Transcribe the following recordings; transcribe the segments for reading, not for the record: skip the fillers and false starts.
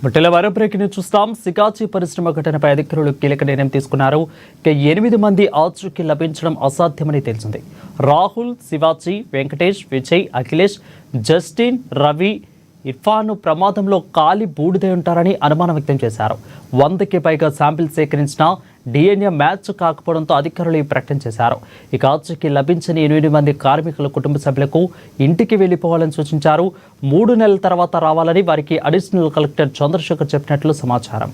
బుట్టెల వారం బ్రేకింగ్ చూస్తాం. సికాచి పరిశ్రమ ఘటనపై అధికారులు కీలక నిర్ణయం తీసుకున్నారు. 8 మంది ఆచూకీ లభించడం అసాధ్యమని తెలిసింది. రాహుల్, శివాజీ, వెంకటేష్, విజయ్, అఖిలేష్, జస్టిన్, రవి, ఇర్ఫాన్ ప్రమాదంలో కాలి బూడిదై ఉంటారని అనుమానం వ్యక్తం చేశారు. 100కి పైగా శాంపిల్ సేకరించిన DNA మ్యాచ్ కాకపోవడంతో అధికారులు ఈ ప్రకటన చేశారు. ఇక ఆచూకీ లభించని 8 మంది కార్మికుల కుటుంబ సభ్యులకు ఇంటికి వెళ్లిపోవాలని సూచించారు. 3 నెలల తర్వాత రావాలని వారికి అడిషనల్ కలెక్టర్ చంద్రశేఖర్ చెప్పినట్లు సమాచారం.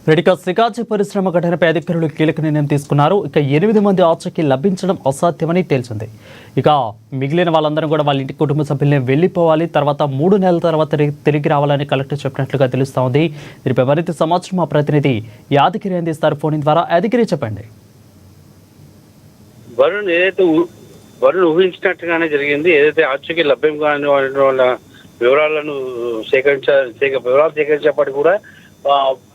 రెడికా సికాచి పరిశ్రమ ఘటనపై అధికారులు కీలక నిర్ణయం తీసుకున్నారు. ఇక 8 మంది ఆచూకీ లభించడం అసాధ్యమని తెలిసింది. ఇక మిగిలిన వాళ్ళందరూ కూడా వాళ్ళ ఇంటి కుటుంబ సభ్యుల్ని వెళ్ళిపోవాలి, తర్వాత 3 నెలల తర్వాత తిరిగి రావాలని కలెక్టర్ చెప్పినట్లుగా తెలుస్తూ ఉంది. దీనిపై మరింత సమాచారం మా ప్రతినిధి యాదగిరి అందిస్తారు ఫోన్ ద్వారా. యాదగిరి, చెప్పండి. వరుణ్ ఊహించినట్టుగానే జరిగింది. ఏదైతే ఆచూకీ లభ్యం కాని వాళ్ళ వివరాలు సేకరించేప్పటికి కూడా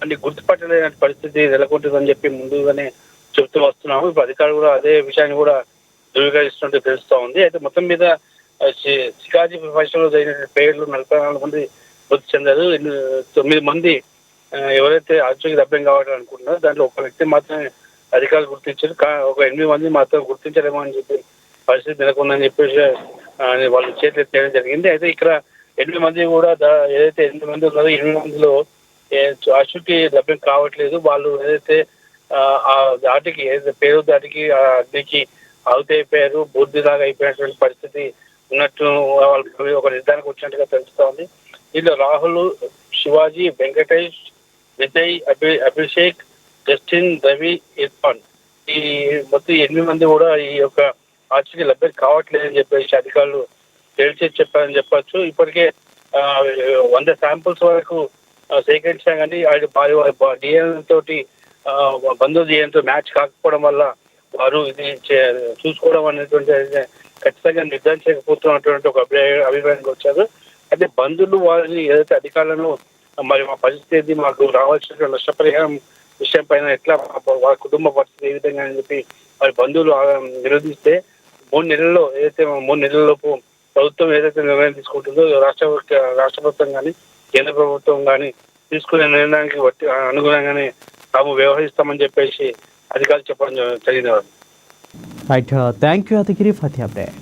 అన్ని గుర్తుపట్టలేని పరిస్థితి నెలకొంటుందని చెప్పి ముందుగానే చెబుతూ వస్తున్నాము. ఇప్పుడు అధికారులు కూడా అదే విషయాన్ని కూడా ధృవీకరిస్తున్నట్టు తెలుస్తూ ఉంది. అయితే మొత్తం మీద సికాజీ పరిశ్రమలో జరిగిన పేర్లు 44 మంది మృతి చెందారు. 9 మంది ఎవరైతే ఆచూకీ లభ్యం కావాలని అనుకుంటున్నారో దాంట్లో ఒక వ్యక్తి మాత్రమే అధికారులు గుర్తించారు. ఒక 8 మంది మాత్రం గుర్తించలేమో అని చెప్పి పరిస్థితి నెలకొందని చెప్పేసి వాళ్ళు చేతులు ఎత్తేయడం జరిగింది. అయితే ఇక్కడ 8 మంది కూడా ఏదైతే 8 మంది ఉన్నారో 8 మందిలో ఆచూకీ లభ్యం కావట్లేదు. వాళ్ళు ఏదైతే ఆ దాటికి ఏదైతే పేరు దాటికి అగ్నికి ఆవుతైపోయారు, బూర్దిలాగా అయిపోయినటువంటి పరిస్థితి ఉన్నట్టు వాళ్ళు ఒక నిర్ధారణకు వచ్చినట్టుగా తెలుస్తా ఉంది. దీనిలో రాహుల్, శివాజీ, వెంకటేష్, విజయ్, అభిషేక్, జస్టిన్, రవి, ఇర్ఫాన్ ఈ మొత్తం 8 మంది కూడా ఈ యొక్క ఆచూకీ లభ్యం కావట్లేదని చెప్పేసి అధికారులు తేల్చేసి చెప్పారని చెప్పొచ్చు. ఇప్పటికే 100 శాంపుల్స్ వరకు సేకరించినా కానీ డిఎన్ఏ తోటి బంధువు డిఎన్ఏతో మ్యాచ్ కాకపోవడం వల్ల వారు ఇది చూసుకోవడం అనేటువంటి ఖచ్చితంగా నిర్ధారించకపోతున్నటువంటి ఒక అభిప్రాయానికి వచ్చారు. అయితే బంధువులు వారిని ఏదైతే అధికారులను మరి మా పరిస్థితి మాకు రావాల్సిన నష్టపరిహారం విషయం పైన ఎట్లా వాళ్ళ కుటుంబ పరిస్థితి ఏ విధంగా అని చెప్పి వారి బంధువులు నిరోధిస్తే 3 నెలల్లో ఏదైతే 3 నెలలలోపు ప్రభుత్వం ఏదైతే నిర్ణయం తీసుకుంటుందో రాష్ట్ర ప్రభుత్వం కానీ కేంద్ర ప్రభుత్వం కానీ తీసుకునే నిర్ణయానికి అనుగుణంగానే తాము వ్యవహరిస్తామని చెప్పేసి అధికారులు చెప్పడం జరిగింది. Right, thank you Yadagiri for the update.